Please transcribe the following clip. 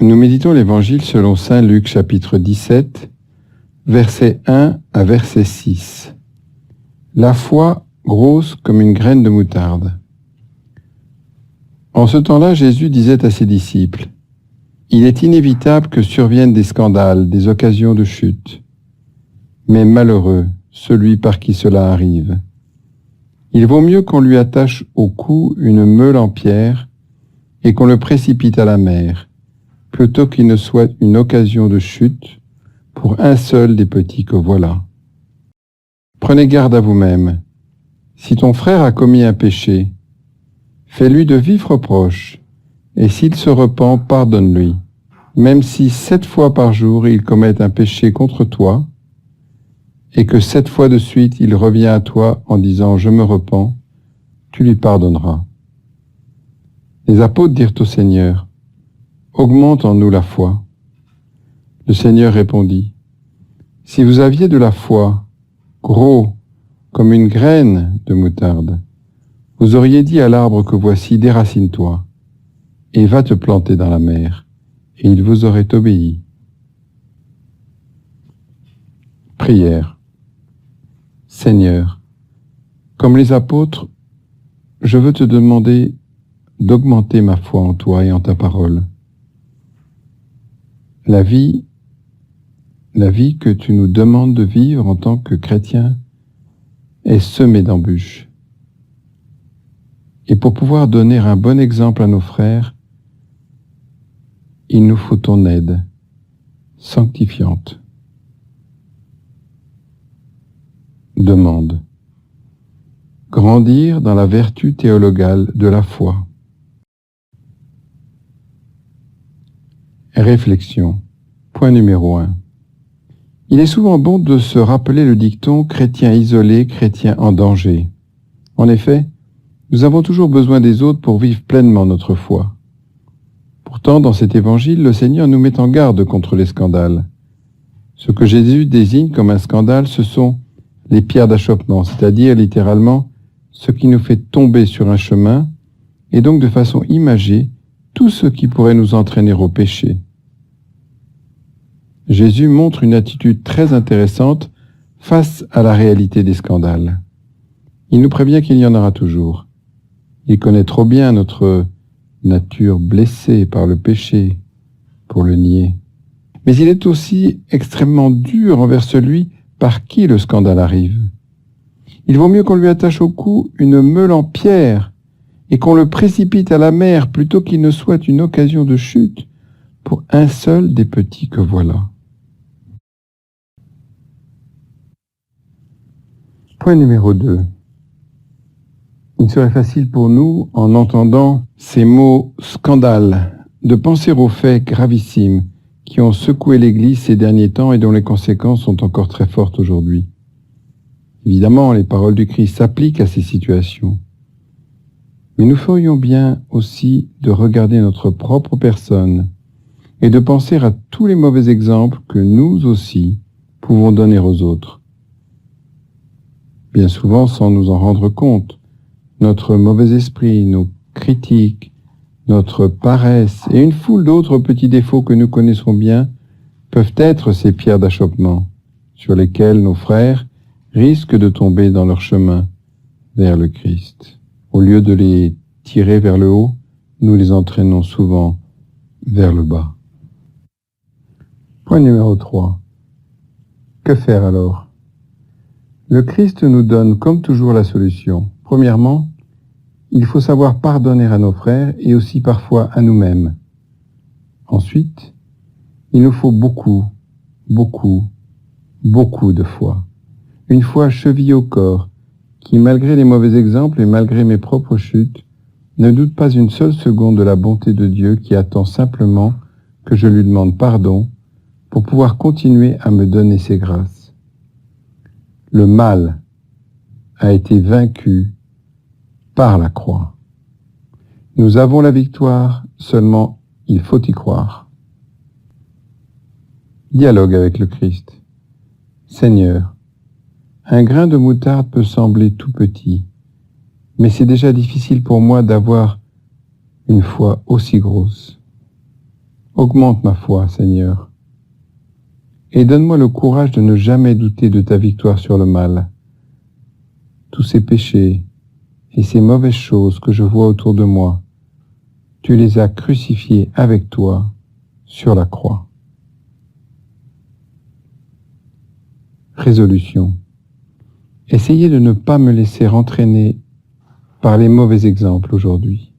Nous méditons l'Évangile selon saint Luc chapitre 17, versets 1 à verset 6. La foi grosse comme une graine de moutarde. En ce temps-là, Jésus disait à ses disciples, « Il est inévitable que surviennent des scandales, des occasions de chute. Mais malheureux celui par qui cela arrive. Il vaut mieux qu'on lui attache au cou une meule en pierre et qu'on le précipite à la mer, plutôt qu'il ne soit une occasion de chute pour un seul des petits que voilà. Prenez garde à vous-même. Si ton frère a commis un péché, fais-lui de vifs reproches, et s'il se repent, pardonne-lui. Même si 7 fois par jour il commet un péché contre toi, et que 7 fois de suite il revient à toi en disant « Je me repens », tu lui pardonneras. Les apôtres dirent au Seigneur, « Augmente en nous la foi. » Le Seigneur répondit, « Si vous aviez de la foi, gros comme une graine de moutarde, vous auriez dit à l'arbre que voici, déracine-toi, et va te planter dans la mer, et il vous aurait obéi. » Prière. Seigneur, comme les apôtres, je veux te demander d'augmenter ma foi en toi et en ta parole. La vie que tu nous demandes de vivre en tant que chrétiens est semée d'embûches. Et pour pouvoir donner un bon exemple à nos frères, il nous faut ton aide sanctifiante. Demande. Grandir dans la vertu théologale de la foi. Réflexion. Point numéro 1. Il est souvent bon de se rappeler le dicton « chrétien isolé, chrétien en danger ». En effet, nous avons toujours besoin des autres pour vivre pleinement notre foi. Pourtant, dans cet évangile, le Seigneur nous met en garde contre les scandales. Ce que Jésus désigne comme un scandale, ce sont les pierres d'achoppement, c'est-à-dire littéralement ce qui nous fait tomber sur un chemin, et donc de façon imagée, tout ce qui pourrait nous entraîner au péché. Jésus montre une attitude très intéressante face à la réalité des scandales. Il nous prévient qu'il y en aura toujours. Il connaît trop bien notre nature blessée par le péché pour le nier. Mais il est aussi extrêmement dur envers celui par qui le scandale arrive. Il vaut mieux qu'on lui attache au cou une meule en pierre et qu'on le précipite à la mer plutôt qu'il ne soit une occasion de chute pour un seul des petits que voilà. Point numéro 2. Il serait facile pour nous, en entendant ces mots « scandale », de penser aux faits gravissimes qui ont secoué l'Église ces derniers temps et dont les conséquences sont encore très fortes aujourd'hui. Évidemment, les paroles du Christ s'appliquent à ces situations. Mais nous ferions bien aussi de regarder notre propre personne et de penser à tous les mauvais exemples que nous aussi pouvons donner aux autres. Bien souvent, sans nous en rendre compte, notre mauvais esprit, nos critiques, notre paresse et une foule d'autres petits défauts que nous connaissons bien peuvent être ces pierres d'achoppement sur lesquelles nos frères risquent de tomber dans leur chemin vers le Christ. Au lieu de les tirer vers le haut, nous les entraînons souvent vers le bas. Point numéro 3. Que faire alors ? Le Christ nous donne comme toujours la solution. Premièrement, il faut savoir pardonner à nos frères et aussi parfois à nous-mêmes. Ensuite, il nous faut beaucoup de foi. Une foi chevillée au corps, qui malgré les mauvais exemples et malgré mes propres chutes, ne doute pas une seule seconde de la bonté de Dieu qui attend simplement que je lui demande pardon pour pouvoir continuer à me donner ses grâces. Le mal a été vaincu par la croix. Nous avons la victoire, seulement il faut y croire. Dialogue avec le Christ. Seigneur, un grain de moutarde peut sembler tout petit, mais c'est déjà difficile pour moi d'avoir une foi aussi grosse. Augmente ma foi, Seigneur, et donne-moi le courage de ne jamais douter de ta victoire sur le mal. Tous ces péchés et ces mauvaises choses que je vois autour de moi, tu les as crucifiés avec toi sur la croix. Résolution. Essayez de ne pas me laisser entraîner par les mauvais exemples aujourd'hui.